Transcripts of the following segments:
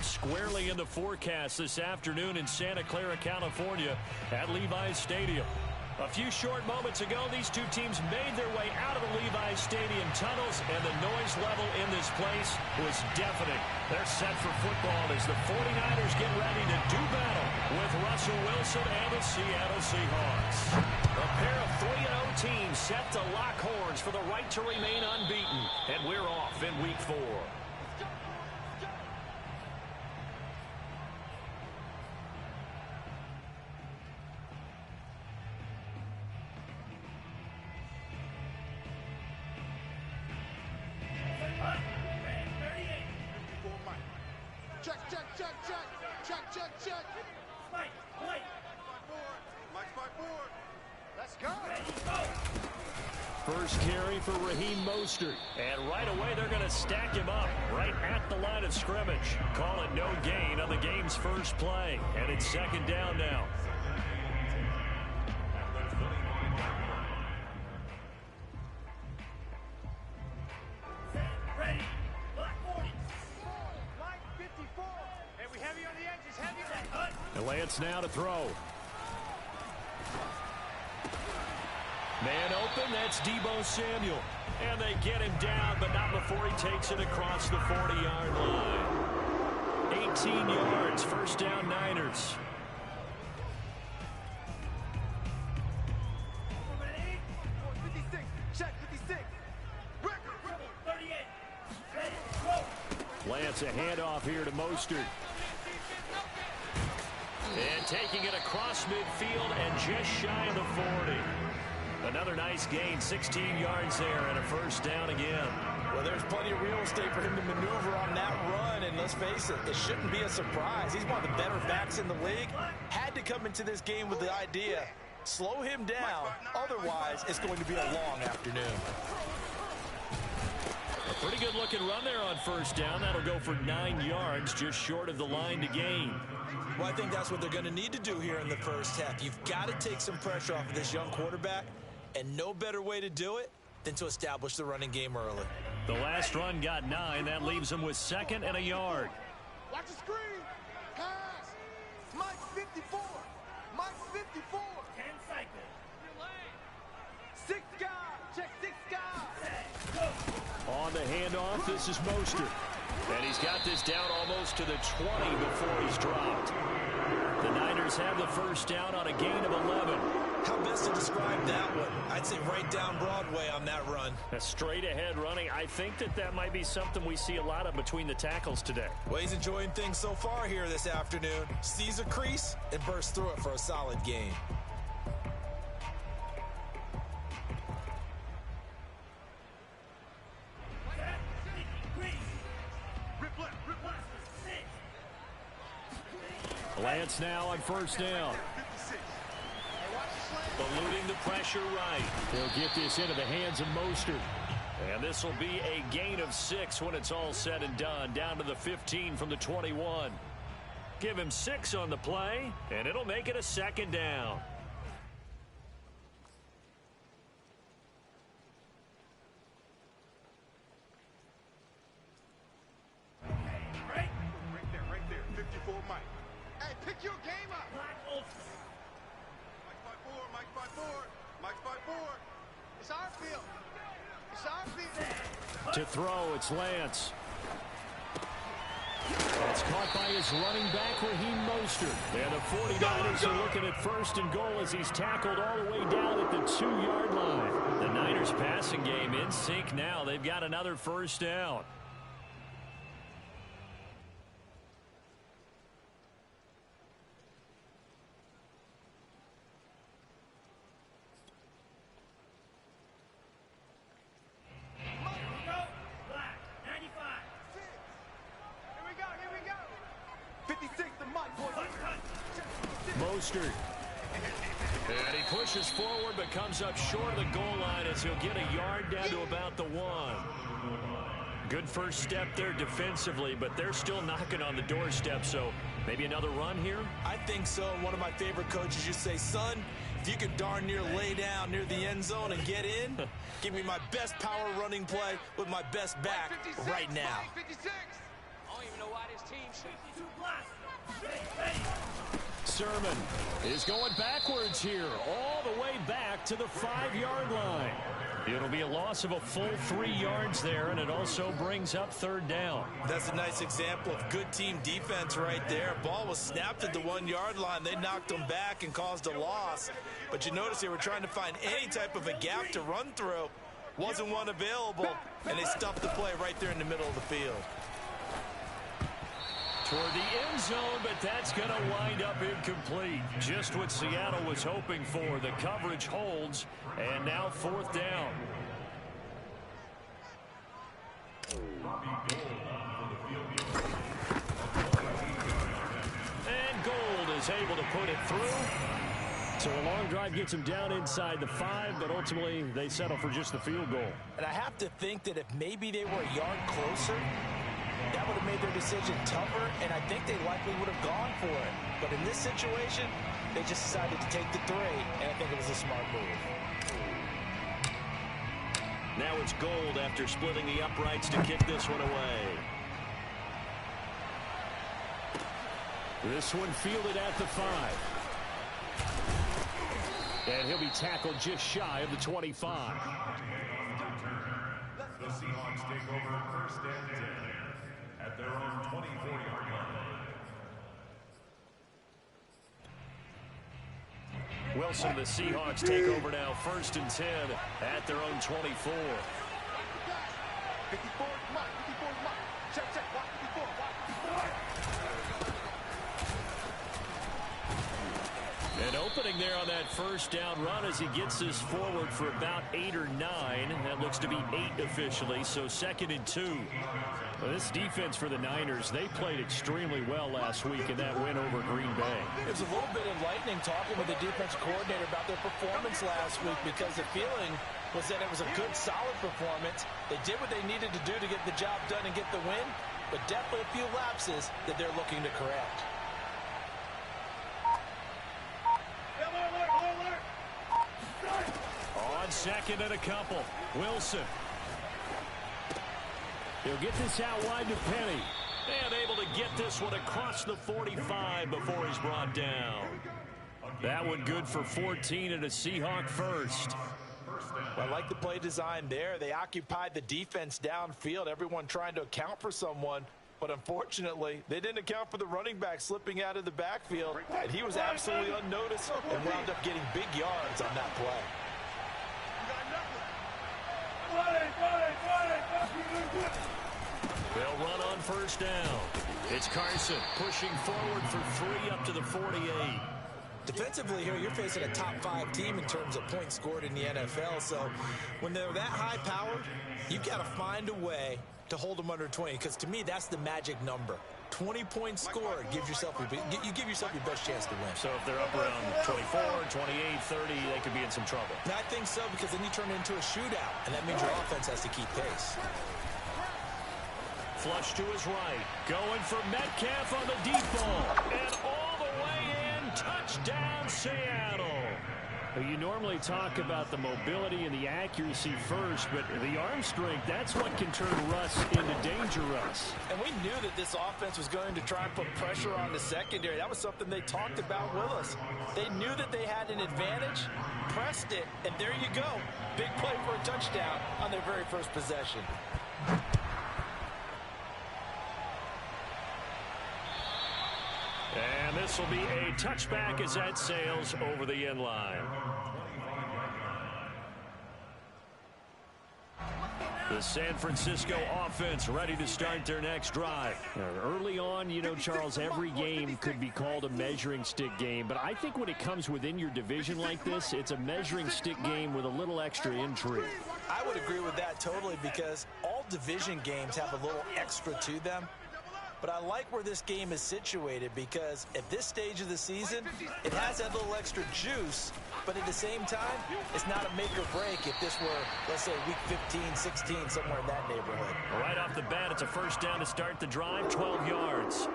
They're squarely in the forecast this afternoon in Santa Clara, California at Levi's Stadium. A few short moments ago, these two teams made their way out of the Levi's Stadium tunnels, and the noise level in this place was deafening. They're set for football as the 49ers get ready to do battle with Russell Wilson and the Seattle Seahawks. A pair of 3-0 teams set to lock horns for the right to remain unbeaten, and we're off in Week 4. Check. Mike. Mike's by board. Let's go. First carry for Raheem Mostert. And right away, they're going to stack him up right at the line of scrimmage. Call it no gain on the game's first play. And it's second down now. Ready. Black 40. Mike 54. Hey, we heavy on the edges. Heavy. And Lance now to throw. Man open, that's Deebo Samuel. And they get him down, but not before he takes it across the 40-yard line. 18 yards, first down Niners. Check 56. 38. Lance, a handoff here to Mostert. And taking it across midfield and just shy of the 40. Another nice gain, 16 yards there, and a first down again. Well, there's plenty of real estate for him to maneuver on that run, and let's face it, it shouldn't be a surprise. He's one of the better backs in the league. Had to come into this game with the idea, slow him down, otherwise it's going to be a long afternoon. A pretty good-looking run there on first down. That'll go for 9 yards, just short of the line to gain. Well, I think that's what they're going to need to do here in the first half. You've got to take some pressure off of this young quarterback, and no better way to do it than to establish the running game early. The last run got 9. That leaves them with second and a yard. Watch the screen. Pass. Mike 54. Mike 54. 10 cycle. 6 guys. Check 6 guys. On the handoff, this is Mostert. And he's got this down almost to the 20 before he's dropped. The Niners have the first down on a gain of 11. How best to describe that one? I'd say right down Broadway on that run. A straight ahead running. I think that might be something we see a lot of between the tackles today. Well, he's enjoying things so far here this afternoon. Sees a crease and bursts through it for a solid gain. Lance now on first down. Eluding the pressure right. They'll get this into the hands of Mostert. And this will be a gain of 6 when it's all said and done. Down to the 15 from the 21. Give him 6 on the play, and it'll make it a second down. Right there. 54 Mike. Hey, pick your game up. Mike's by 4. Mike's by 4. It's our field. It's our field. To throw, it's Lance. It's caught by his running back, Raheem Mostert. And the 49ers are looking at first and goal as he's tackled all the way down at the 2-yard line. The Niners passing game in sync now. They've got another first down. Mostert. And he pushes forward but comes up short of the goal line as he'll get a yard down to about the 1. Good first step there defensively, but they're still knocking on the doorstep, so maybe another run here? I think so. One of my favorite coaches used to say, son, if you could darn near lay down near the end zone and get in, give me my best power running play with my best back right now. Sermon is going backwards here, all the way back to the 5-yard line. It'll be a loss of a full 3 yards there, and it also brings up 3rd down. That's a nice example of good team defense right there. Ball was snapped at the 1-yard line. They knocked them back and caused a loss. But you notice they were trying to find any type of a gap to run through. Wasn't one available, and they stuffed the play right there in the middle of the field. Toward the end zone, but that's going to wind up incomplete. Just what Seattle was hoping for. The coverage holds, and now 4th down. And Gold is able to put it through. So a long drive gets him down inside the 5, but ultimately they settle for just the field goal. And I have to think that if maybe they were a yard closer, that would have made their decision tougher, and I think they likely would have gone for it. But in this situation, they just decided to take the 3, and I think it was a smart move. Now it's Gold after splitting the uprights to kick this one away. This one fielded at the 5. And he'll be tackled just shy of the 25. The Seahawks take over 1st and 10 at their own 24-yard line. Wilson, the Seahawks take over now 1st and 10 at their own 24. 54, mark, 54, mark. Check, watch 54, watch 54. An opening there on that 1st down run as he gets this forward for about 8 or 9. That looks to be 8 officially, so 2nd and 2. Well, this defense for the Niners, they played extremely well last week in that win over Green Bay. It was a little bit enlightening talking with the defense coordinator about their performance last week, because the feeling was that it was a good, solid performance. They did what they needed to do to get the job done and get the win, but definitely a few lapses that they're looking to correct. On 2nd and a couple, Wilson. He'll get this out wide to Penny. And able to get this one across the 45 before he's brought down. That one good for 14 and a Seahawk first. I like the play design there. They occupied the defense downfield, everyone trying to account for someone. But unfortunately, they didn't account for the running back slipping out of the backfield. And he was absolutely unnoticed and wound up getting big yards on that play. They'll run on 1st down. It's Carson pushing forward for 3 up to the 48. Defensively here, you're facing a top 5 team in terms of points scored in the NFL. So when they're that high powered, you've got to find a way to hold them under 20, because to me that's the magic number. 20 points scored gives yourself you give yourself your best chance to win. So if they're up around 24, 28, 30, they could be in some trouble. And I think so, because then you turn it into a shootout, and that means your offense has to keep pace. Flush to his right, going for Metcalf on the deep ball, and all the way in, touchdown Seattle. You normally talk about the mobility and the accuracy first, but the arm strength, that's what can turn Russ into danger Russ. And we knew that this offense was going to try and put pressure on the secondary. That was something they talked about with us. They knew that they had an advantage, pressed it, and there you go. Big play for a touchdown on their very first possession. And this will be a touchback as that sails over the end line. The San Francisco offense ready to start their next drive. Early on, you know, Charles, every game could be called a measuring stick game, but I think when it comes within your division like this, it's a measuring stick game with a little extra intrigue. I would agree with that totally, because all division games have a little extra to them. But I like where this game is situated, because at this stage of the season, it has that little extra juice, but at the same time, it's not a make or break if this were, let's say, week 15, 16, somewhere in that neighborhood. Right off the bat, it's a 1st down to start the drive, 12 yards.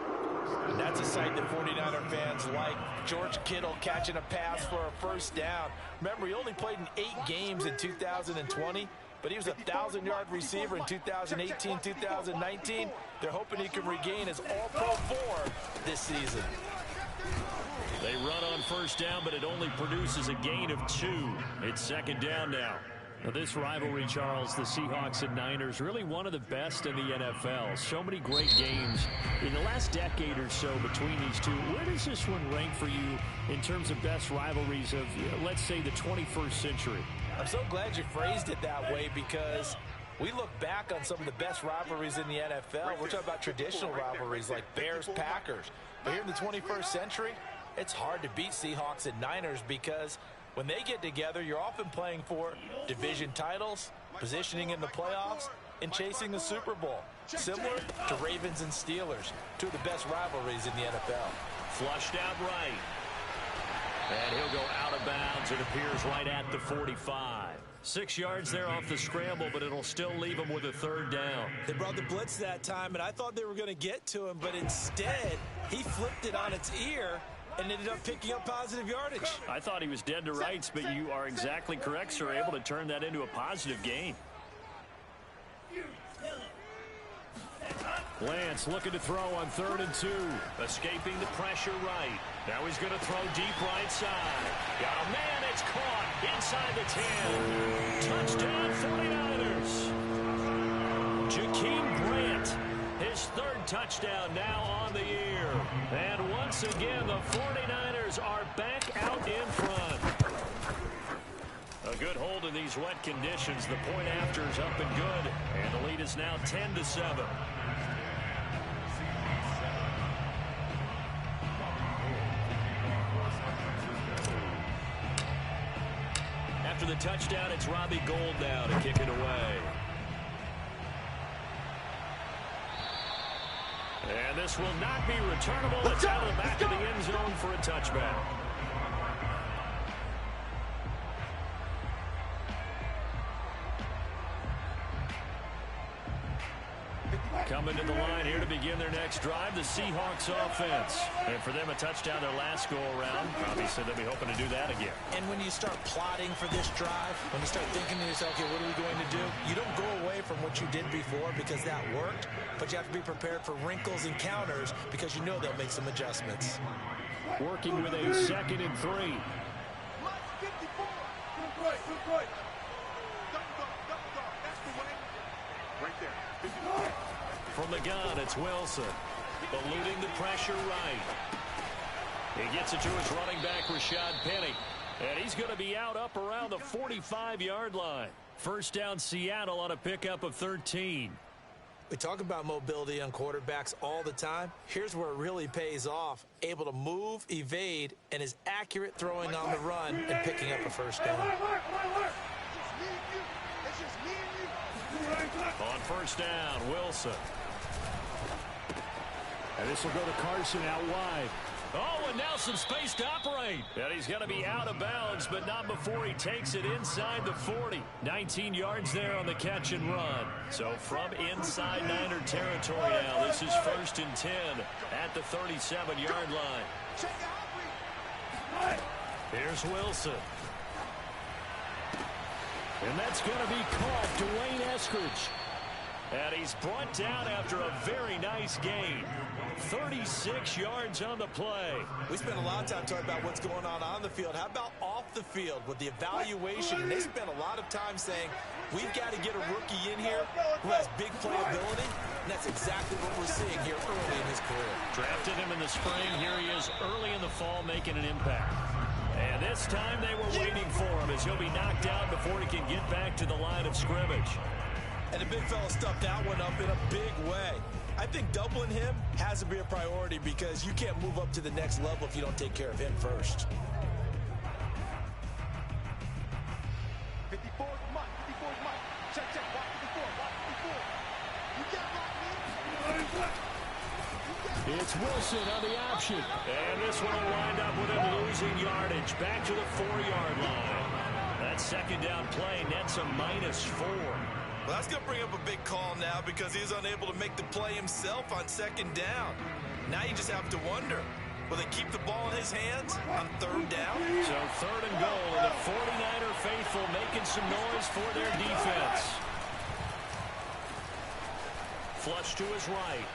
And that's a sight that 49er fans like. George Kittle catching a pass for a 1st down. Remember, he only played in 8 games in 2020. but he was a 1,000-yard receiver in 2018, 2019. They're hoping he can regain his all-pro form this season. They run on first down, but it only produces a gain of 2. It's second down now. Now this rivalry, Charles, the Seahawks and Niners, really one of the best in the NFL. So many great games in the last decade or so between these two. Where does this one rank for you in terms of best rivalries of, let's say, the 21st century? I'm so glad you phrased it that way because we look back on some of the best rivalries in the NFL. We're talking about traditional rivalries like Bears-Packers. But here in the 21st century, it's hard to beat Seahawks and Niners because when they get together, you're often playing for division titles, positioning in the playoffs, and chasing the Super Bowl. Similar to Ravens and Steelers, two of the best rivalries in the NFL. Flushed out right. And he'll go out of bounds. It appears right at the 45. 6 yards there off the scramble, but it'll still leave him with a third down. They brought the blitz that time, and I thought they were going to get to him, but instead, he flipped it on its ear and ended up picking up positive yardage. I thought he was dead to rights, but you are exactly correct, sir. Able to turn that into a positive gain. Lance looking to throw on 3rd and 2. Escaping the pressure right. Now he's going to throw deep right side. Got a man, it's caught inside the 10. Touchdown 49ers. Jakeem Grant, his 3rd touchdown now on the year. And once again, the 49ers are back out in front. A good hold in these wet conditions. The point after is up and good. And the lead is now 10-7. After the touchdown, it's Robbie Gould now to kick it away. And this will not be returnable. It's out of the back of the end zone for a touchback. Coming to the line here to begin their next drive, the Seahawks offense. And for them, a touchdown their last go-around. Obviously, they'll be hoping to do that again. And when you start plotting for this drive, when you start thinking to yourself, okay, what are we going to do? You don't go away from what you did before because that worked, but you have to be prepared for wrinkles and counters because you know they'll make some adjustments. Working with a 2nd and 3. Mike 54. Good right. Double dog. That's the way. Right there. 54. From the gun, it's Wilson. Eluding the pressure right. He gets it to his running back, Rashad Penny. And he's going to be out up around the 45-yard line. First down, Seattle on a pickup of 13. We talk about mobility on quarterbacks all the time. Here's where it really pays off. Able to move, evade, and is accurate throwing on the run and picking up a first down. On first down, Wilson. And this will go to Carson out wide. Oh, and now some space to operate. And he's going to be out of bounds, but not before he takes it inside the 40. 19 yards there on the catch and run. So from inside Niner territory now, this is 1st and 10 at the 37-yard line. Here's Wilson. And that's going to be caught. Dwayne Eskridge. And he's brought down after a very nice gain. 36 yards on the play. We spent a lot of time talking about what's going on the field. How about off the field with the evaluation? And they spent a lot of time saying, we've got to get a rookie in here who has big playability. And that's exactly what we're seeing here early in his career. Drafted him in the spring. Here he is early in the fall making an impact. And this time they were waiting for him as he'll be knocked out before he can get back to the line of scrimmage. And the big fella stuffed that one up in a big way. I think doubling him has to be a priority because you can't move up to the next level if you don't take care of him first. 54 is Mike. 54 is Mike. Check. Watch 54. Watch 54. You got Mike, man. It's Wilson on the option. And this one will wind up with him losing yardage back to the 4-yard line. That second down play nets a -4. Well, that's going to bring up a big call now because he's unable to make the play himself on 2nd down. Now you just have to wonder, will they keep the ball in his hands on 3rd down? So 3rd and goal, and the 49er faithful making some noise for their defense. Flush to his right.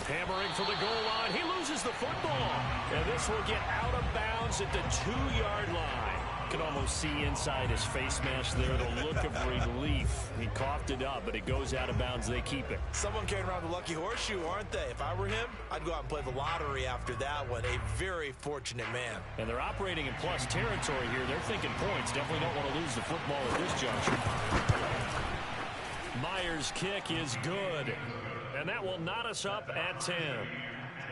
Hammering for the goal line. He loses the football. And this will get out of bounds at the 2-yard line. You can almost see inside his face mask there the look of relief. He coughed it up, but it goes out of bounds. They keep it. Someone carrying around the lucky horseshoe, aren't they? If I were him, I'd go out and play the lottery after that one. A very fortunate man. And they're operating in plus territory here. They're thinking points. Definitely don't want to lose the football at this juncture. Myers' kick is good. And that will knot us up at 10.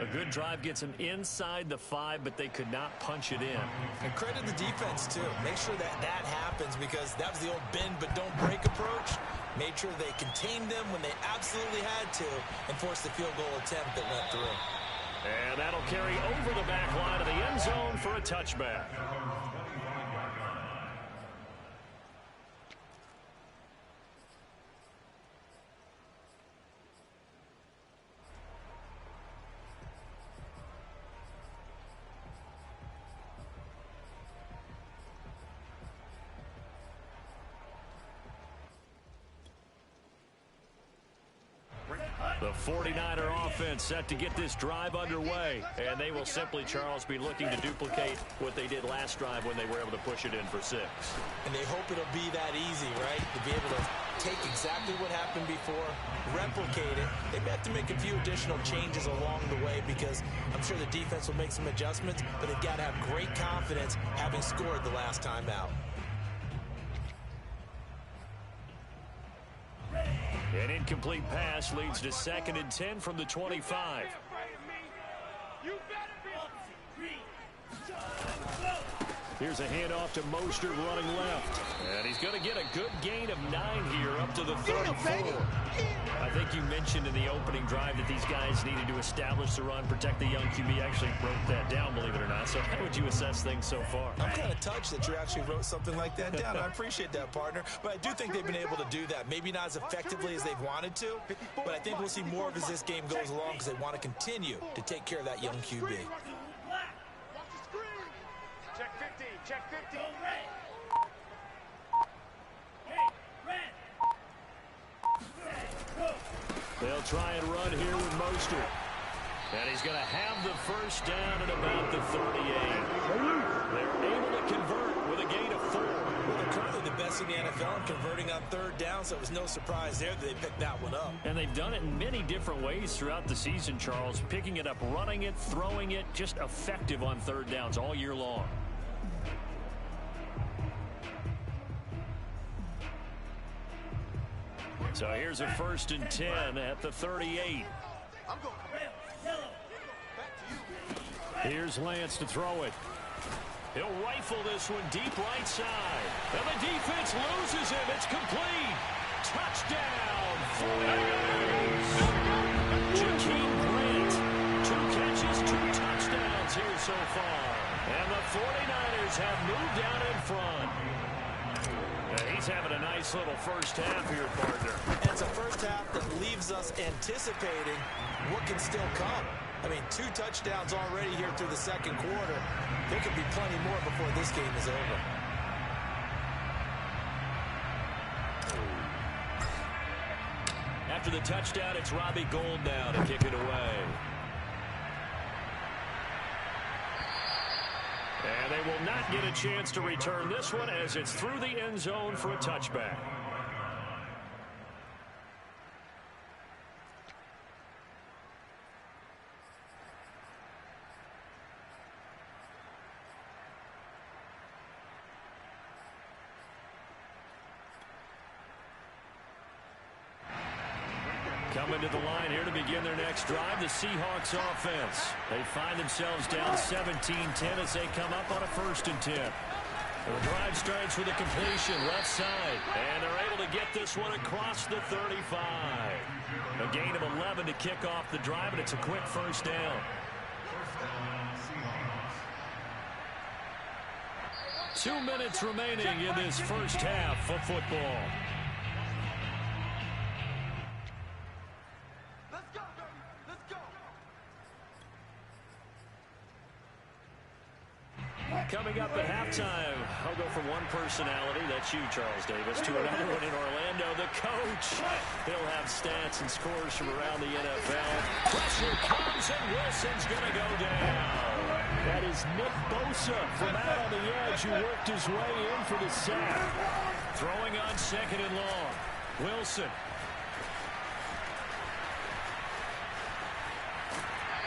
A good drive gets them inside the 5, but they could not punch it in. And credit the defense, too. Make sure that happens, because that was the old bend but don't break approach. Made sure they contained them when they absolutely had to and forced the field goal attempt that went through. And that'll carry over the back line of the end zone for a touchback. The 49er offense set to get this drive underway. And they will simply, Charles, be looking to duplicate what they did last drive when they were able to push it in for 6. And they hope it'll be that easy, right? To be able to take exactly what happened before, replicate it. They may have to make a few additional changes along the way, because I'm sure the defense will make some adjustments, but they've got to have great confidence having scored the last time out. An incomplete pass leads to 2nd and 10 from the 25. Here's a handoff to Mostert running left. And he's going to get a good gain of 9 here up to the 34. I think you mentioned in the opening drive that these guys needed to establish the run, protect the young QB. Actually wrote that down, believe it or not. So how would you assess things so far? I'm kind of touched that you actually wrote something like that down. I appreciate that, partner. But I do think they've been able to do that. Maybe not as effectively as they've wanted to, but I think we'll see more of as this game goes along, because they want to continue to take care of that young QB. Check 50, check 50. They'll try and run here with Mostert. And he's going to have the first down at about the 38. They're able to convert with a gain of 4. Well, they're currently the best in the NFL in converting on 3rd down, so it was no surprise there that they picked that one up. And they've done it in many different ways throughout the season, Charles. Picking it up, running it, throwing it, just effective on 3rd downs all year long. So here's a 1st and 10 at the 38. Here's Lance to throw it. He'll rifle this one deep right side. And the defense loses him. It's complete. Touchdown, 49ers. Jakeem Grant. 2 catches, 2 touchdowns here so far. And the 49ers have moved out in front. He's having a nice little first half here, partner. And it's a first half that leaves us anticipating what can still come. I mean, 2 touchdowns already here through the 2nd quarter. There could be plenty more before this game is over. After the touchdown, it's Robbie Gould now to kick it away. And they will not get a chance to return this one, as it's through the end zone for a touchback. Coming to the line here to begin their next drive, the Seahawks offense. They find themselves down 17-10 as they come up on a 1st and 10. The drive starts with a completion left side, and they're able to get this one across the 35. A gain of 11 to kick off the drive, and it's a quick 1st down. 2 minutes remaining in this first half of football. Coming up ahead halftime, I'll go from one personality, that's you, Charles Davis, to another one in Orlando. The coach, he'll have stats and scores from around the NFL. Pressure comes, and Wilson's going to go down. That is Nick Bosa from out on the edge who worked his way in for the sack. Throwing on second and long. Wilson.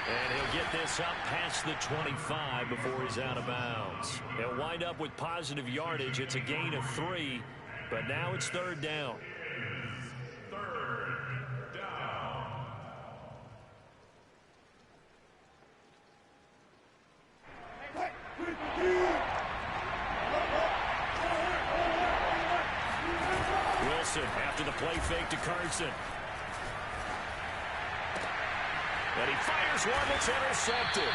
And he'll get this up past the 25 before he's out of bounds. He'll wind up with positive yardage. It's a gain of 3, but now it's third down. Third down. Wilson after the play fake to Carson. And he fires one that's intercepted.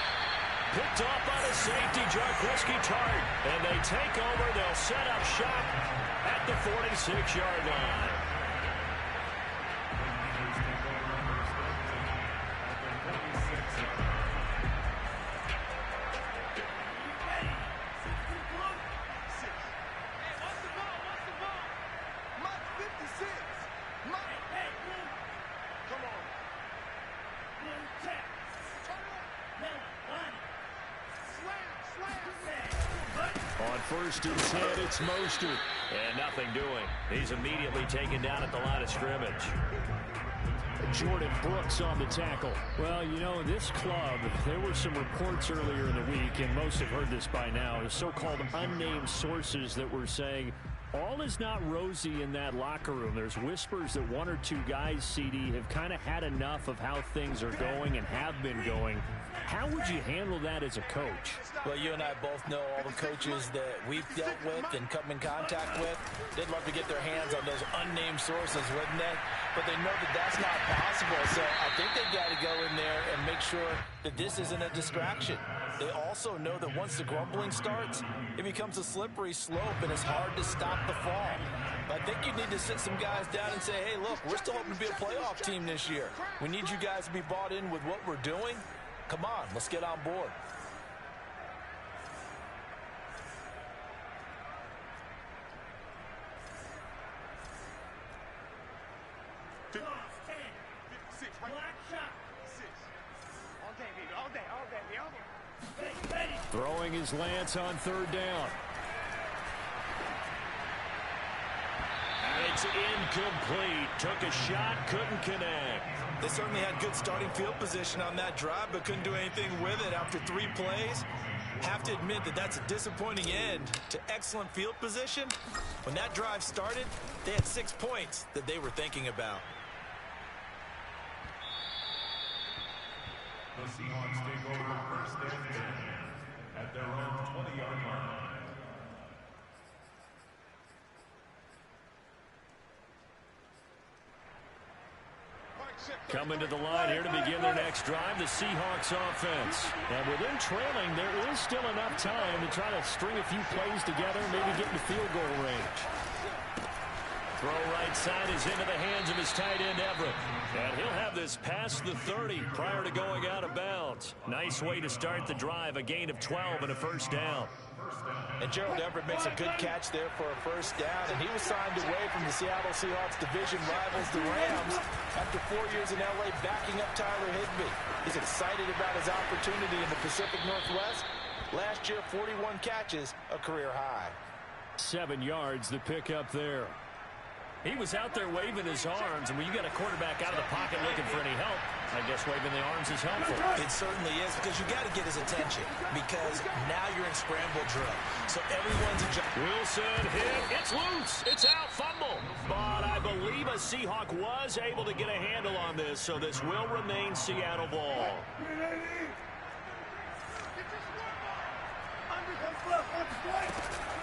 Picked off by the safety, Jarquiski Tart. And they take over. They'll set up shop at the 46-yard line. First and 10, it's Mostert. And nothing doing. He's immediately taken down at the line of scrimmage. Jordan Brooks on the tackle. Well, you know, this club, there were some reports earlier in the week, and most have heard this by now, the so-called unnamed sources that were saying all is not rosy in that locker room. There's whispers that one or two guys, CD, have kind of had enough of how things are going and have been going. How would you handle that as a coach? Well, you and I both know all the coaches that we've dealt with and come in contact with. They'd love to get their hands on those unnamed sources, wouldn't they? But they know that that's not possible. So I think they've got to go in there and make sure that this isn't a distraction. They also know that once the grumbling starts, it becomes a slippery slope and it's hard to stop the fall. But I think you need to sit some guys down and say, hey, look, we're still hoping to be a playoff team this year. We need you guys to be bought in with what we're doing. Come on, let's get on board. Throwing his Lance on third down. And it's incomplete. Took a shot, couldn't connect. They certainly had good starting field position on that drive, but couldn't do anything with it after 3 plays. Have to admit that that's a disappointing end to excellent field position. When that drive started, they had 6 points that they were thinking about. The Seahawks take over first and 10 at their own 20-yard line. Coming to the line here to begin their next drive, the Seahawks offense. And with them trailing, there is still enough time to try to string a few plays together, maybe get in field goal range. Throw right side is into the hands of his tight end, Everett. And he'll have this past the 30 prior to going out of bounds. Nice way to start the drive, a gain of 12 and a first down. And Gerald Everett makes a good catch there for a first down, and he was signed away from the Seattle Seahawks division rivals, the Rams, after 4 years in L.A. backing up Tyler Higbee. He's excited about his opportunity in the Pacific Northwest. Last year, 41 catches, a career high. 7 yards, the pickup there. He was out there waving his arms, and when you got a quarterback out of the pocket looking for any help, I guess waving the arms is helpful. It certainly is, because you got to get his attention, because now you're in scramble drill. So everyone's Wilson hit. It's loose. It's out. Fumble. But I believe a Seahawk was able to get a handle on this, so this will remain Seattle ball.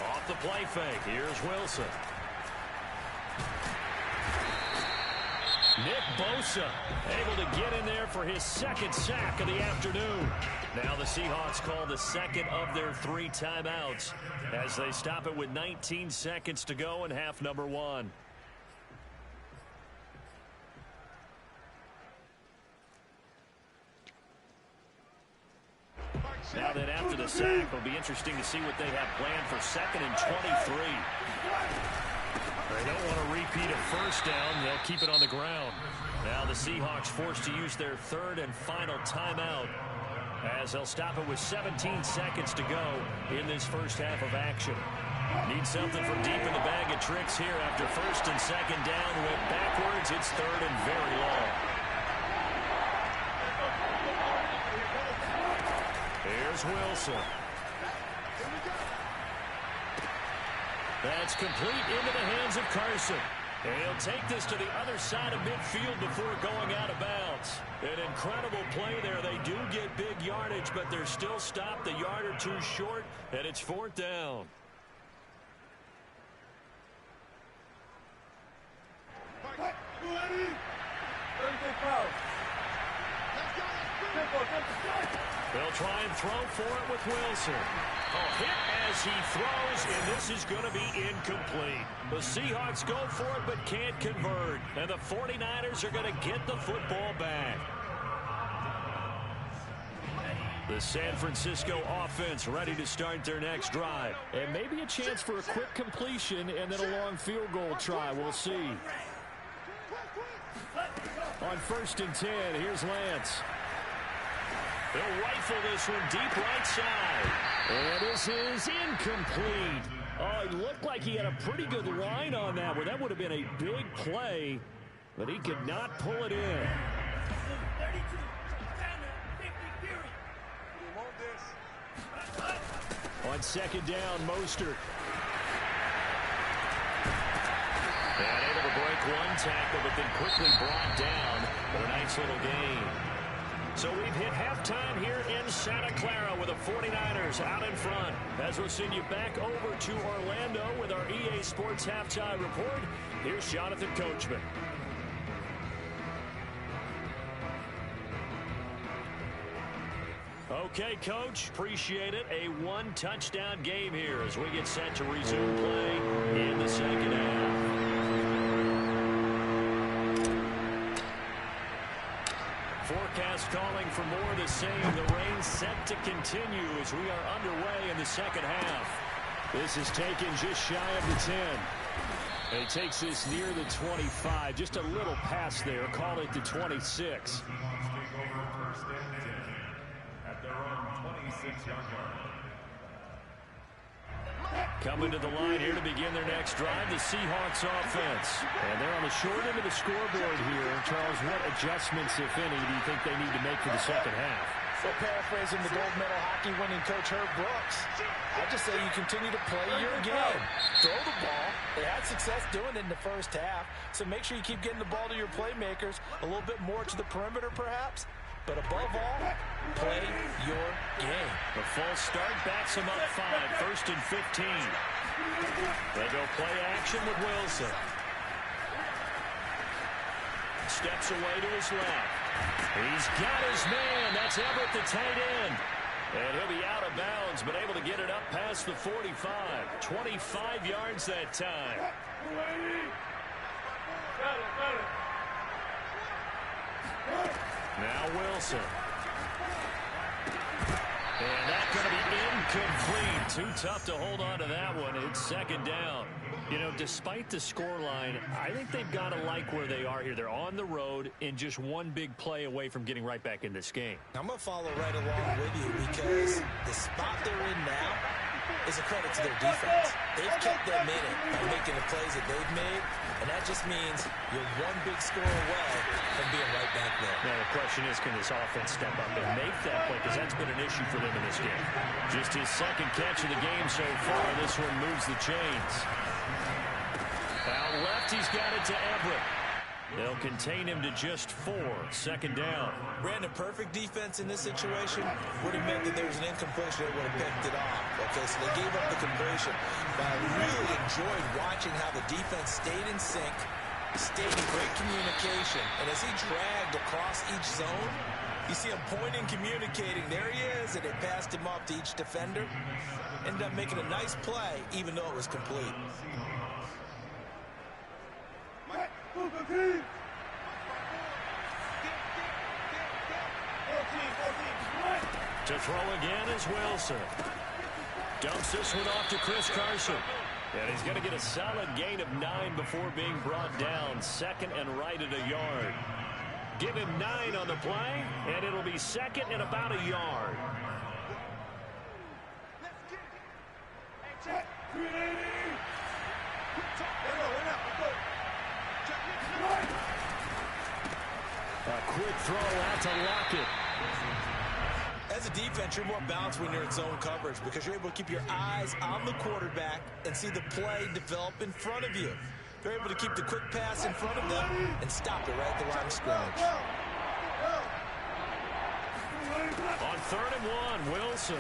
Off the play fake. Here's Wilson. Nick Bosa able to get in there for his second sack of the afternoon. Now the Seahawks call the second of their 3 timeouts as they stop it with 19 seconds to go in half number 1. Now then, after the sack, it'll be interesting to see what they have planned for 2nd and 23. They don't want to repeat a first down. They'll keep it on the ground. Now the Seahawks forced to use their 3rd and final timeout, as they'll stop it with 17 seconds to go in this first half of action. Need something from deep in the bag of tricks here after 1st and 2nd down. Went backwards. It's 3rd and very long. Here's Wilson. That's complete into the hands of Carson. And he'll take this to the other side of midfield before going out of bounds. An incredible play there. They do get big yardage, but they're still stopped a yard or two short, and it's 4th down. They'll try and throw for it with Wilson. A hit as he throws, and this is going to be incomplete. The Seahawks go for it but can't convert, and the 49ers are going to get the football back. The San Francisco offense ready to start their next drive. And maybe a chance for a quick completion and then a long field goal try. We'll see. On 1st and 10, here's Lance. They'll rifle this one deep right side. And this is incomplete. Oh, it looked like he had a pretty good line on that one. That would have been a big play, but he could not pull it in. On 2nd down, Mostert. And able to break one tackle, but then quickly brought down for a nice little gain. So we've hit halftime here in Santa Clara with the 49ers out in front. As we'll send you back over to Orlando with our EA Sports Halftime Report, here's Jonathan Coachman. Okay, Coach, appreciate it. A one-touchdown game here as we get set to resume play in the 2nd half. Forecast calling for more of the same. The rain set to continue as we are underway in the 2nd half. This is taken just shy of the 10. And he takes this near the 25. Just a little pass there. Call it the 26. Coming to the line here to begin their next drive, the Seahawks offense. And they're on the short end of the scoreboard here. Charles, what adjustments, if any, do you think they need to make for the 2nd half? So paraphrasing the gold medal hockey winning coach Herb Brooks, I just say you continue to play your game. Throw the ball. They had success doing it in the first half, so make sure you keep getting the ball to your playmakers, a little bit more to the perimeter perhaps. But above all, play your game. The false start backs him up 5, 1st and 15. They go play action with Wilson. Steps away to his left. He's got his man. That's Everett, the tight end. And he'll be out of bounds, but able to get it up past the 45. 25 yards that time. Now Wilson. And that's going to be incomplete. Too tough to hold on to that one. It's 2nd down. You know, despite the scoreline, I think they've got to like where they are here. They're on the road and just one big play away from getting right back in this game. I'm going to follow right along with you because the spot they're in now is a credit to their defense. They've kept them in it by making the plays that they've made, and that just means you're one big score away from being right back there. Now the question is, can this offense step up and make that play? Because that's been an issue for them in this game. Just his 2nd catch of the game so far. This one moves the chains. Out left, he's got it to Everett. They'll contain him to just 4. 2nd down. Brandon, perfect defense in this situation would have meant that there was an incompletion that would have picked it off. Okay, so they gave up the completion. But I really enjoyed watching how the defense stayed in sync, stayed in great communication. And as he dragged across each zone, you see him pointing, communicating. There he is, and they passed him off to each defender. Ended up making a nice play, even though it was complete. To throw again is Wilson. Dumps this one off to Chris Carson. And he's going to get a solid gain of 9 before being brought down. Second and right at a yard. Give him 9 on the play, and it'll be second and about a yard. A quick throw out to Lockett. As a defense, you're more balanced when you're in zone coverage because you're able to keep your eyes on the quarterback and see the play develop in front of you. They're able to keep the quick pass in front of them and stop it right at the line of scrimmage. On 3rd and 1, Wilson.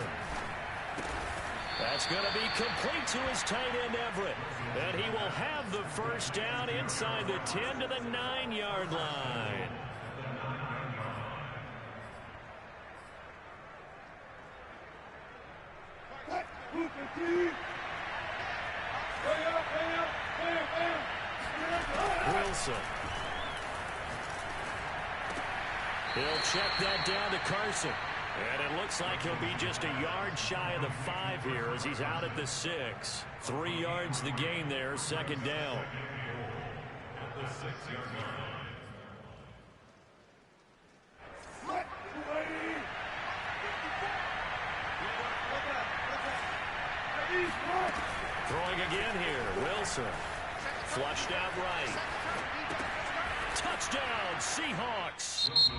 That's going to be complete to his tight end, Everett. And he will have the first down inside the 10 to the 9-yard line. Wilson. He'll check that down to Carson. And it looks like he'll be just a yard shy of the 5 here as he's out at the 6. 3 yards the gain there, second down. At the 6-yard line. Throwing again here, Wilson. Flushed out right. Touchdown, Seahawks.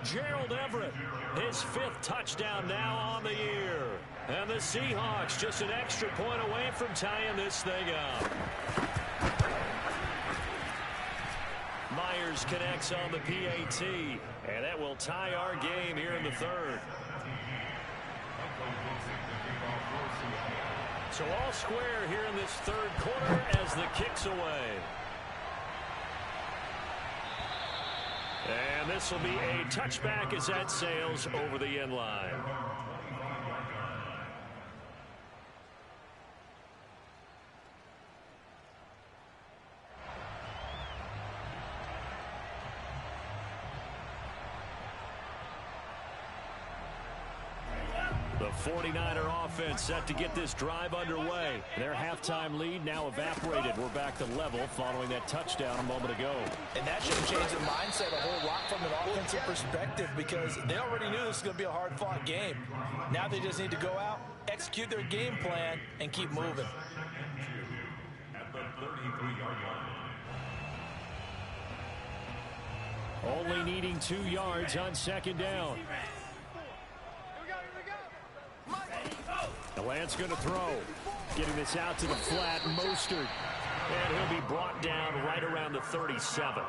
Gerald Everett, his 5th touchdown now on the year. And the Seahawks just an extra point away from tying this thing up. Myers connects on the PAT, and that will tie our game here in the 3rd. So all square here in this 3rd quarter as the kick's away. And this will be a touchback as that sails over the end line. The 49er offense set to get this drive underway. Their halftime lead now evaporated. We're back to level following that touchdown a moment ago. And that should change the mindset a whole lot from an offensive perspective because they already knew this was going to be a hard-fought game. Now they just need to go out, execute their game plan, and keep moving. At the 33-yard line. Only needing 2 yards on second down. Lance going to throw. Getting this out to the flat, Mostert. And he'll be brought down right around the 37.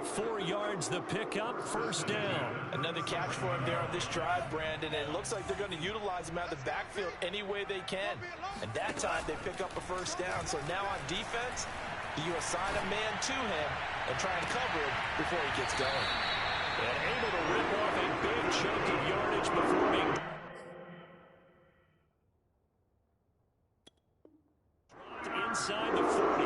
4 yards the pickup, first down. Another catch for him there on this drive, Brandon, and it looks like they're going to utilize him out of the backfield any way they can. And that time they pick up a first down. So now on defense, you assign a man to him and try and cover him before he gets going. And able to rip off a big chunk of yardage before being inside the 40.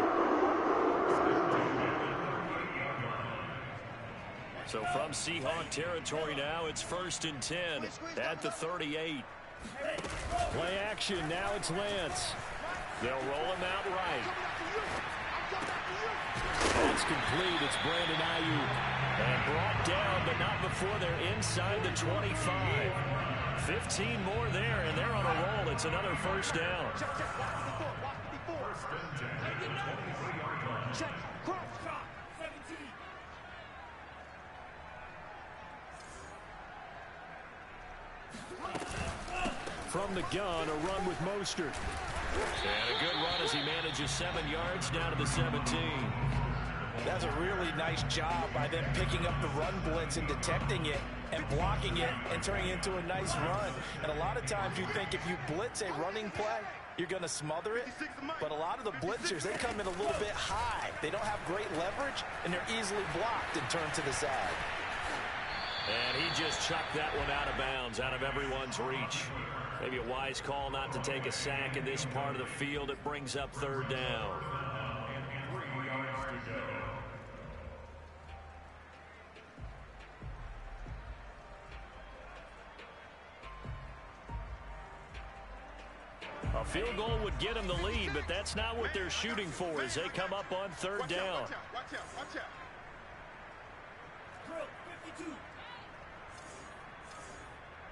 So from Seahawk territory now, it's 1st and 10 at the 38. Play action, now it's Lance. They'll roll him out right. It's complete, it's Brandon Ayuk. And brought down, but not before they're inside the 25. 15 more there, and they're on a roll. It's another first down. From the gun, a run with Mostert. And a good run as he manages 7 yards down to the 17. That's a really nice job by them picking up the run blitz and detecting it and blocking it and turning it into a nice run. And a lot of times you think if you blitz a running play, you're going to smother it. But a lot of the blitzers, they come in a little bit high. They don't have great leverage, and they're easily blocked and turned to the side. And he just chucked that one out of bounds, out of everyone's reach. Maybe a wise call not to take a sack in this part of the field. It brings up 3rd down. Field goal would get them the lead, but that's not what they're shooting for as they come up on third down. Watch out. 52.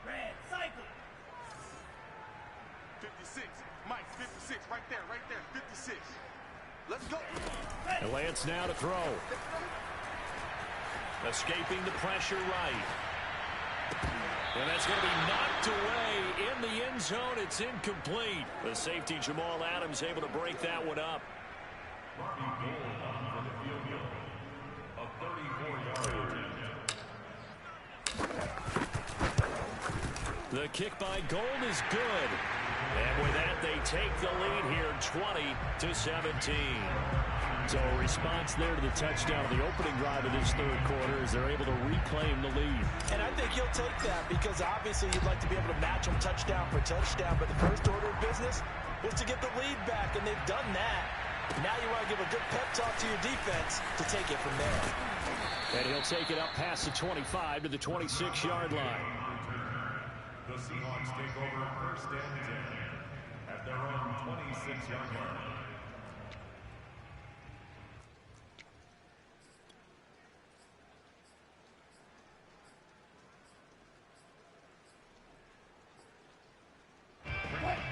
Red cycle. 56. Mike, 56. Right there. 56. Let's go. And Lance now to throw. Escaping the pressure right. And that's going to be knocked away in the end zone. It's incomplete. The safety, Jamal Adams, able to break that one up. The kick by Gold is good. And with that, they take the lead here, 20-17. So a response there to the touchdown of the opening drive of this third quarter as they're able to reclaim the lead. And I think you'll take that because obviously you'd like to be able to match them touchdown for touchdown, but the first order of business was to get the lead back, and they've done that. Now you want to give a good pep talk to your defense to take it from there. And he'll take it up past the 25 to the 26-yard line. The Seahawks take over first and 10 at their own 26-yard line.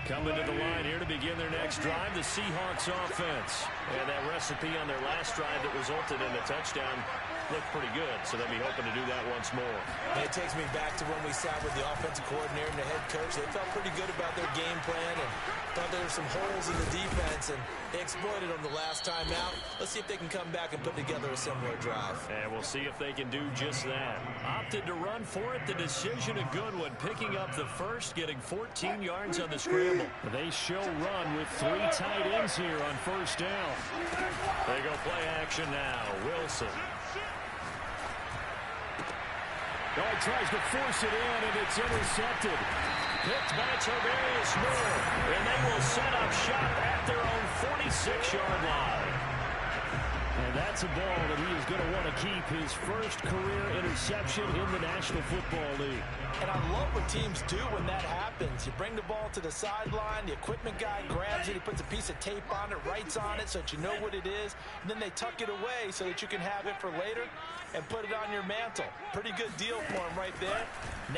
Coming to the line here to begin their next drive, the Seahawks offense. And that recipe on their last drive that resulted in a touchdown looked pretty good, so they'll be hoping to do that once more. And it takes me back to when we sat with the offensive coordinator and the head coach. They felt pretty good about their game plan and thought there were some holes in the defense, and they exploited them the last time out. Let's see if they can come back and put together a similar drive. And we'll see if they can do just that. Opted to run for it. The decision a good one, picking up the first, getting 14 yards on the scramble. They show run with 3 tight ends here on first down. They go play action now. Wilson. Oh, he tries to force it in, and it's intercepted. Picked by Tavarius Moore, and they will set up shop at their own 46-yard line. And that's a ball that he is going to want to keep, his first career interception in the National Football League. And I love what teams do when that happens. You bring the ball to the sideline, the equipment guy grabs it, he puts a piece of tape on it, writes on it so that you know what it is, and then they tuck it away so that you can have it for later and put it on your mantle. Pretty good deal for him right there.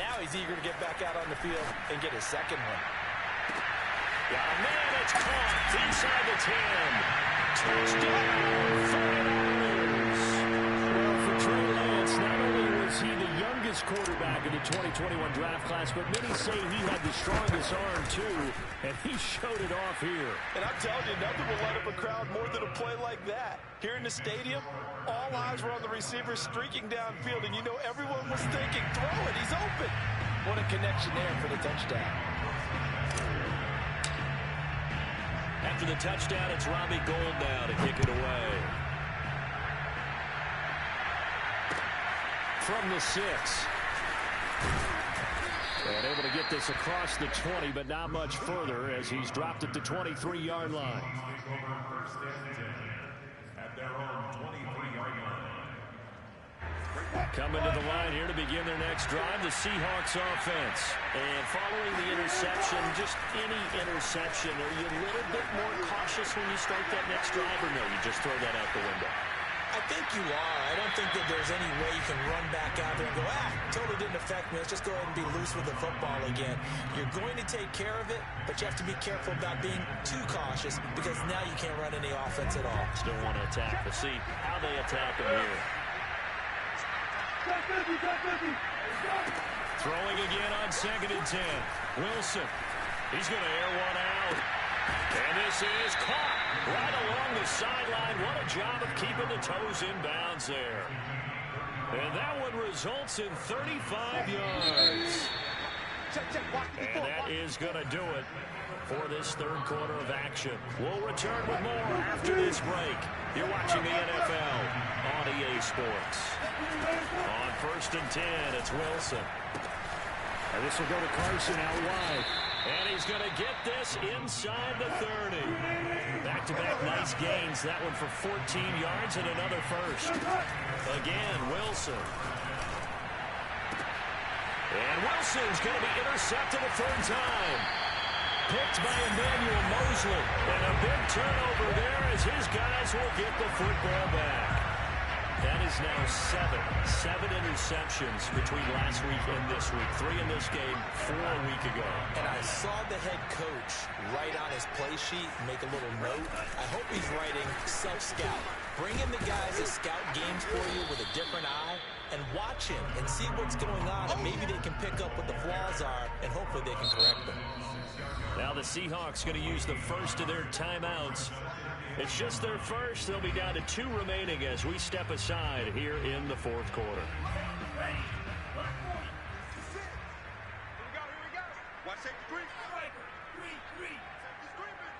Now he's eager to get back out on the field and get his second one. Yeah, man, it's caught inside the 10. Touchdown, 49ers. Well, for Trey Lance, not only was he the youngest quarterback in the 2021 draft class, but many say he had the strongest arm, too, and he showed it off here. And I'm telling you, nothing will light up a crowd more than a play like that. Here in the stadium, all eyes were on the receiver streaking downfield, and you know everyone was thinking, throw it, he's open. What a connection there for the touchdown. After the touchdown, it's Robbie Gould now to kick it away. From the 6. And able to get this across the 20, but not much further as he's dropped it to 23-yard line. Coming to the line here to begin their next drive, the Seahawks offense. And following the interception, just any interception, are you a little bit more cautious when you start that next drive, or no, you just throw that out the window? I think you are. I don't think that there's any way you can run back out there and go, totally didn't affect me. Let's just go ahead and be loose with the football again. You're going to take care of it, but you have to be careful about being too cautious because now you can't run any offense at all. Still want to attack. We'll see how they attack him here. Throwing again on 2nd and 10. Wilson. He's going to air one out. And this is caught right along the sideline. What a job of keeping the toes in bounds there. And that one results in 35 yards. And that is going to do it for this third quarter of action. We'll return with more after this break. You're watching the NFL on EA Sports. On 1st and 10, it's Wilson. And this will go to Carson out wide. And he's going to get this inside the 30. Back-to-back nice gains. That one for 14 yards and another first. Again, Wilson. And Wilson's going to be intercepted a third time. picked by Emmanuel Mosley. And a big turnover there as his guys will get the football back. That is now seven interceptions between last week and this week. 3 in this game, 4 a week ago. And I saw the head coach write on his play sheet, make a little note. I hope he's writing self-scout. Bring in the guys that scout games for you with a different eye and watch him and see what's going on, and maybe they can pick up what the flaws are, and hopefully they can correct them. Now the Seahawks going to use the first of their timeouts. It's just their first. They'll be down to 2 remaining as we step aside here in the 4th quarter. Here we go. Watch safety three. Safety screaming.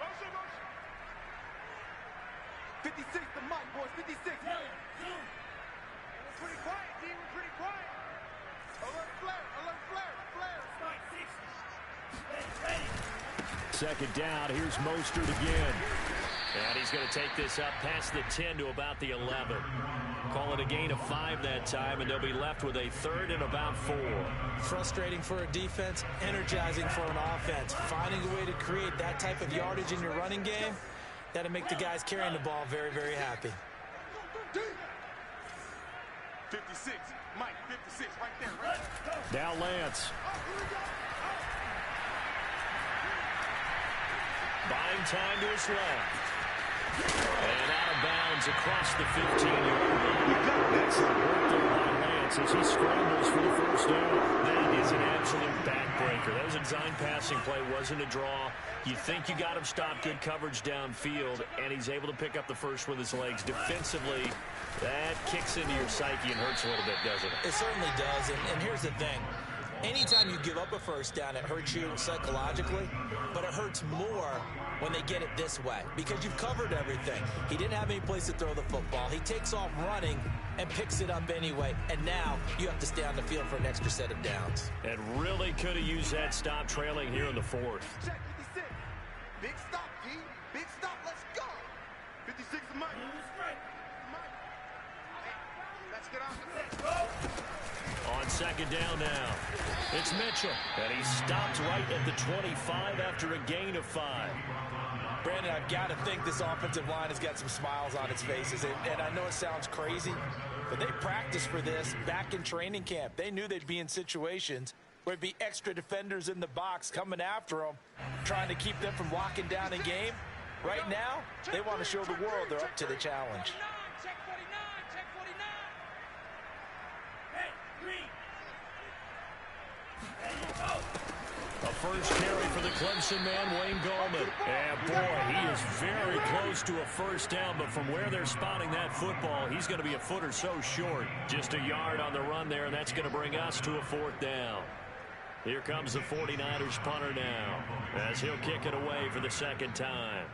Motion. 56, the mic, boys. 56. Pretty quiet, team. Pretty quiet. Alert flare. Second down. Here's Mostert again. And he's going to take this up past the 10 to about the 11. Call it a gain of 5 that time, and they'll be left with a 3rd and about 4. Frustrating for a defense, energizing for an offense. Finding a way to create that type of yardage in your running game, that'll make the guys carrying the ball very, very happy. 56. Mike, 56, right there. Right? Now Lance. Buying time to his left. And out of bounds across the 15-yard line. Excellent work there by Lance as he scrambles for the first down. That is an absolute backbreaker. That was a design passing play, wasn't a draw. You think you got him stopped, good coverage downfield, and he's able to pick up the first with his legs. Defensively, that kicks into your psyche and hurts a little bit, doesn't it? It certainly does, and here's the thing. Anytime you give up a first down, it hurts you psychologically, but it hurts more when they get it this way because you've covered everything. He didn't have any place to throw the football. He takes off running and picks it up anyway, and now you have to stay on the field for an extra set of downs. And really could have used that stop trailing here in the 4th. Check 56. Big stop, G. Big stop. Let's go. 56 is Mike. Mike. Let's get out. Let's go. On second down now, it's Mitchell. And he stopped right at the 25 after a gain of 5. Brandon, I've got to think this offensive line has got some smiles on its faces. And I know it sounds crazy, but they practiced for this back in training camp. They knew they'd be in situations where there'd be extra defenders in the box coming after them, trying to keep them from locking down a game. Right now, they want to show the world they're up to the challenge. Check 49. Check 49. Hey, green. There you go. A first carry for the Clemson man, Wayne Gallman. And boy, he is very close to a first down, but from where they're spotting that football, he's going to be a foot or so short. Just a yard on the run there, and that's going to bring us to a 4th down. Here comes the 49ers punter now, as he'll kick it away for the second time.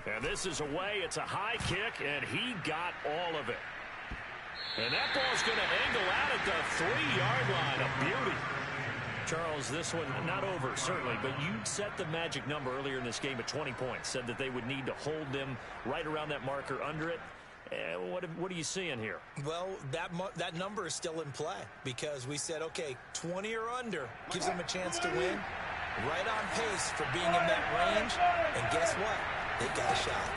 And this is away. It's a high kick, and he got all of it. And that ball's going to angle out at the 3-yard line. A beauty. Charles, this one not over, certainly, but you set the magic number earlier in this game at 20 points. Said that they would need to hold them right around that marker under it. What are you seeing here? Well, that number is still in play because we said, okay, 20 or under gives them a chance to win. Right on pace for being in that range. And guess what? They got a shot.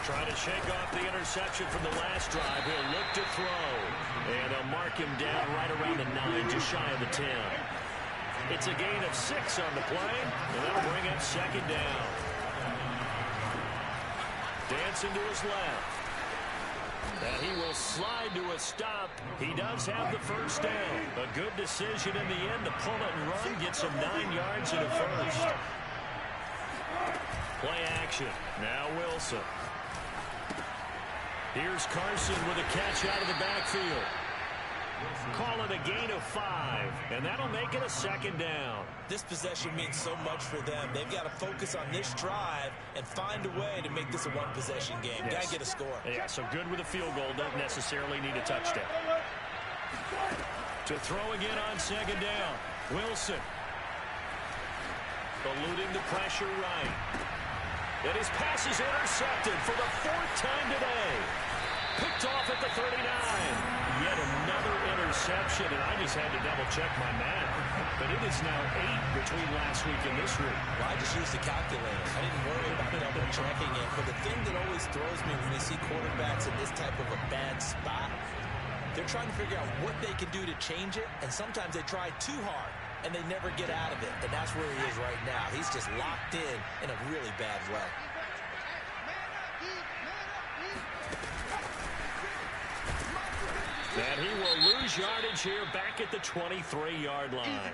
Trying to shake off the interception from the last drive. He'll look to throw. And they'll mark him down right around the 9, just shy of the 10. It's a gain of 6 on the play, and that'll bring up second down. Dancing to his left. And he will slide to a stop. He does have the first down. A good decision in the end to pull it and run. Gets him 9 yards in a first. Play action. Now Wilson. Here's Carson with a catch out of the backfield. Call it a gain of 5, and that'll make it a second down. This possession means so much for them. They've got to focus on this drive and find a way to make this a one-possession game. Yes. Got to get a score. Yeah, so good with a field goal. Doesn't necessarily need a touchdown. To throw again on second down. Wilson. Eluding the pressure right. And his pass is intercepted for the 4th time today. Picked off at the 39. Yet another interception, and I just had to double-check my math. But it is now 8 between last week and this week. Well, I just used the calculator. I didn't worry about double-checking it. But the thing that always throws me when we see quarterbacks in this type of a bad spot, they're trying to figure out what they can do to change it, and sometimes they try too hard, and they never get out of it. And that's where he is right now. He's just locked in a really bad way. And he will lose yardage here back at the 23-yard line.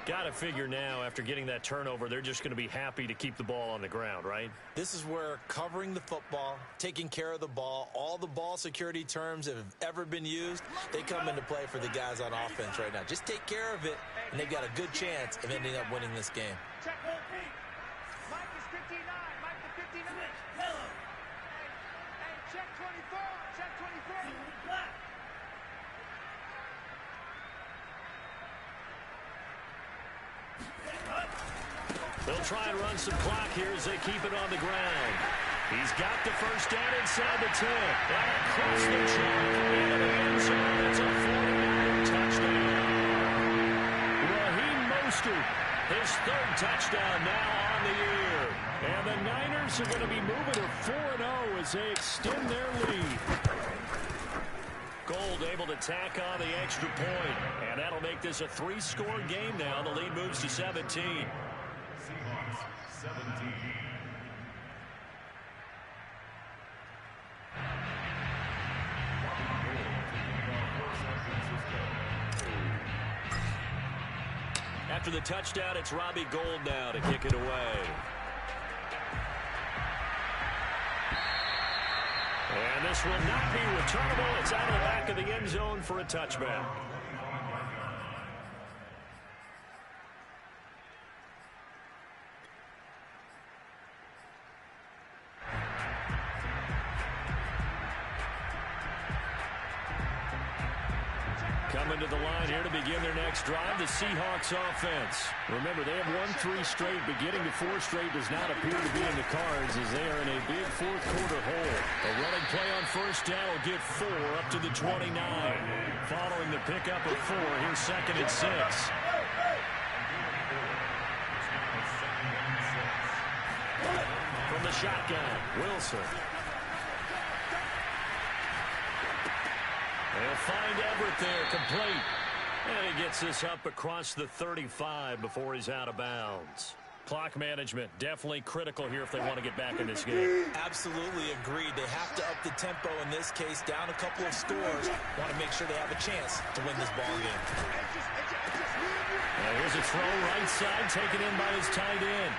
Got to figure now, after getting that turnover, they're just going to be happy to keep the ball on the ground, right? This is where covering the football, taking care of the ball, all the ball security terms that have ever been used, they come into play for the guys on offense right now. Just take care of it, and they've got a good chance of ending up winning this game. Check whole team. Mike is 59. Mike is 59. Hey, check 24. Check 24. They'll try and run some clock here as they keep it on the ground. He's got the first down inside the 10. And across the chalk into the end zone. It's a 49 touchdown. Raheem Mostert, his 3rd touchdown now on the year. And the Niners are going to be moving to 4-0 as they extend their lead. Gold able to tack on the extra point. And that'll make this a 3-score game now. The lead moves to 17. Seahawks 17. After the touchdown, it's Robbie Gould now to kick it away. And this will not be returnable. It's out of the back of the end zone for a touchback. Coming to the line here to begin their next drive, the Seahawks offense. Remember, they have won 3 straight, but getting to 4 straight does not appear to be in the cards as they are in a big 4th quarter hole. A running play on first down will get 4 up to the 29. Following the pickup of 4, here's 2nd and 6. From the shotgun, Wilson. They'll find Everett there, complete. And he gets this up across the 35 before he's out of bounds. Clock management, definitely critical here if they want to get back in this game. Absolutely agreed. They have to up the tempo in this case, down a couple of scores. Want to make sure they have a chance to win this ball game. And here's a throw right side, taken in by his tight end.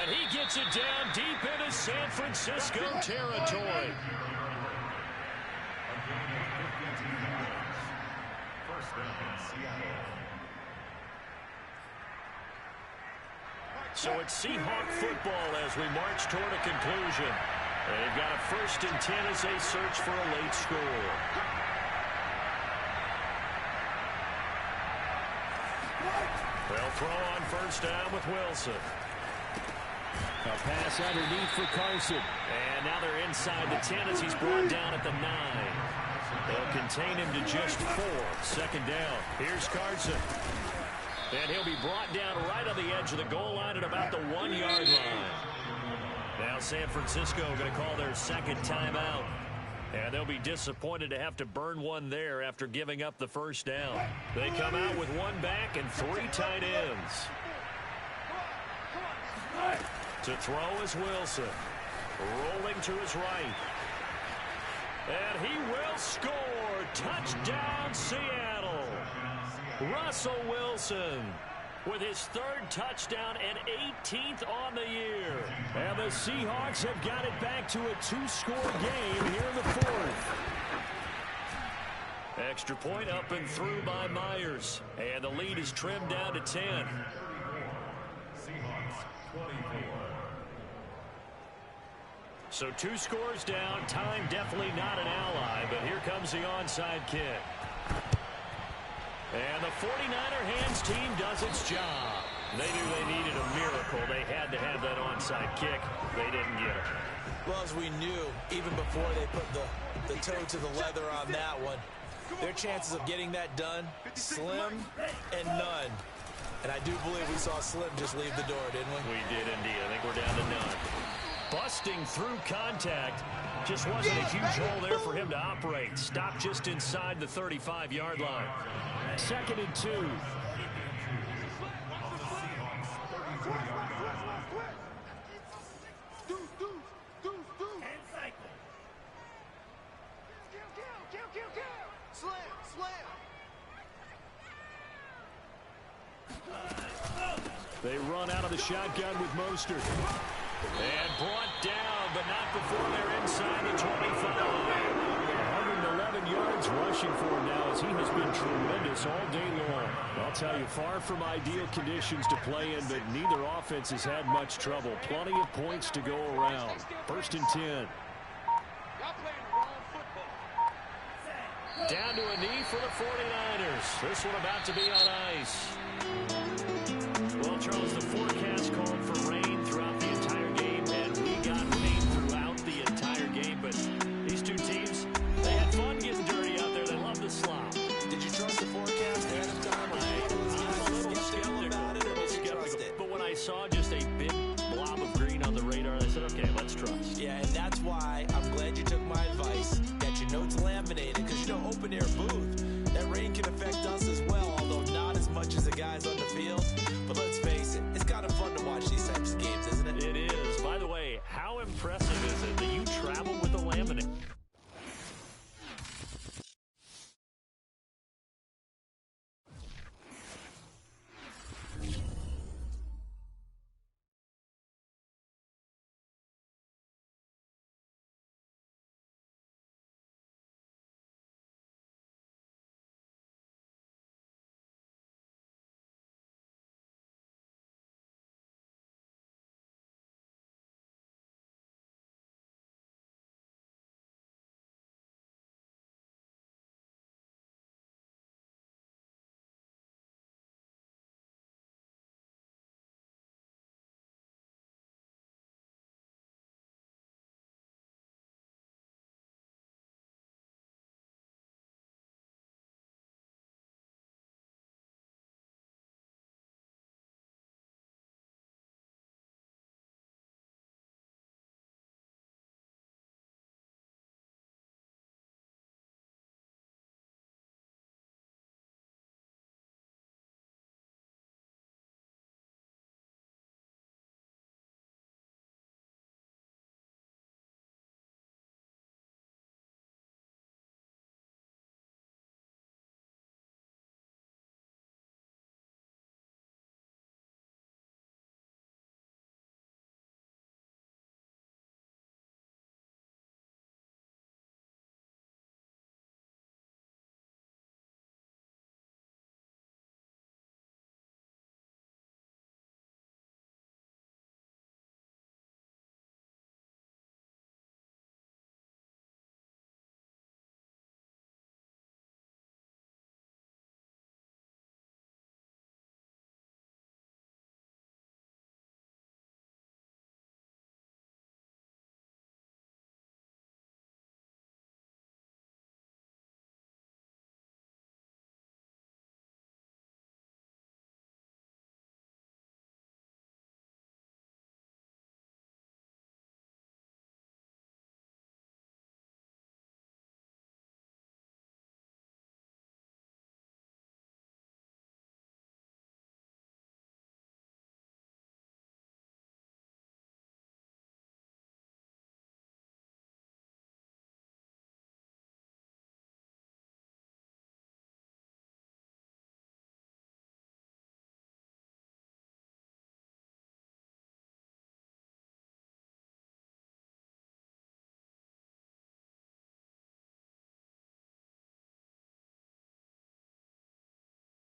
And he gets it down deep into San Francisco territory. So it's Seahawk football as we march toward a conclusion. They've got a 1st and 10 as they search for a late score. They'll throw on first down with Wilson. A pass underneath for Carson. And now they're inside the 10 as he's brought down at the 9. They'll contain him to just 4. 2nd down. Here's Carson. And he'll be brought down right on the edge of the goal line at about the 1-yard line. Now San Francisco going to call their 2nd timeout. And they'll be disappointed to have to burn one there after giving up the first down. They come out with 1 back and 3 tight ends. To throw is Wilson. Rolling to his right. And he will score. Touchdown, Seattle. Russell Wilson with his 3rd touchdown and 18th on the year. And the Seahawks have got it back to a 2-score game here in the 4th. Extra point up and through by Myers. And the lead is trimmed down to 10. Seahawks 24. So 2 scores down. Time definitely not an ally, but here comes the onside kick. And the 49er hands team does its job. They knew they needed a miracle. They had to have that onside kick. They didn't get it. Well, as we knew, even before they put the toe to the leather on that one, their chances of getting that done, slim and none. And I do believe we saw Slim just leave the door, didn't we? We did indeed. I think we're down to none. Busting through contact. Just wasn't a huge hole there for him to operate. Stopped just inside the 35-yard line. 2nd and 2. They run out of the shotgun with Mostert. And brought down, but not before they're inside the 25. 111 yards rushing for him now as he has been tremendous all day long. I'll tell you, far from ideal conditions to play in, but neither offense has had much trouble. Plenty of points to go around. 1st and 10. Down to a knee for the 49ers. This one about to be on ice. Well, Charles, the forecast called for rain throughout the entire game, and we got rain throughout the entire game. But these two teams, they had fun getting dirty out there. They love the slop. Did you trust the forecast ahead of time? I'm a little skeptical. But when I saw just a big blob of green on the radar, I said, okay, let's trust. Yeah, and that's why I'm glad you took my advice. Got your notes laminated, because, you know, open-air booth, that rain can affect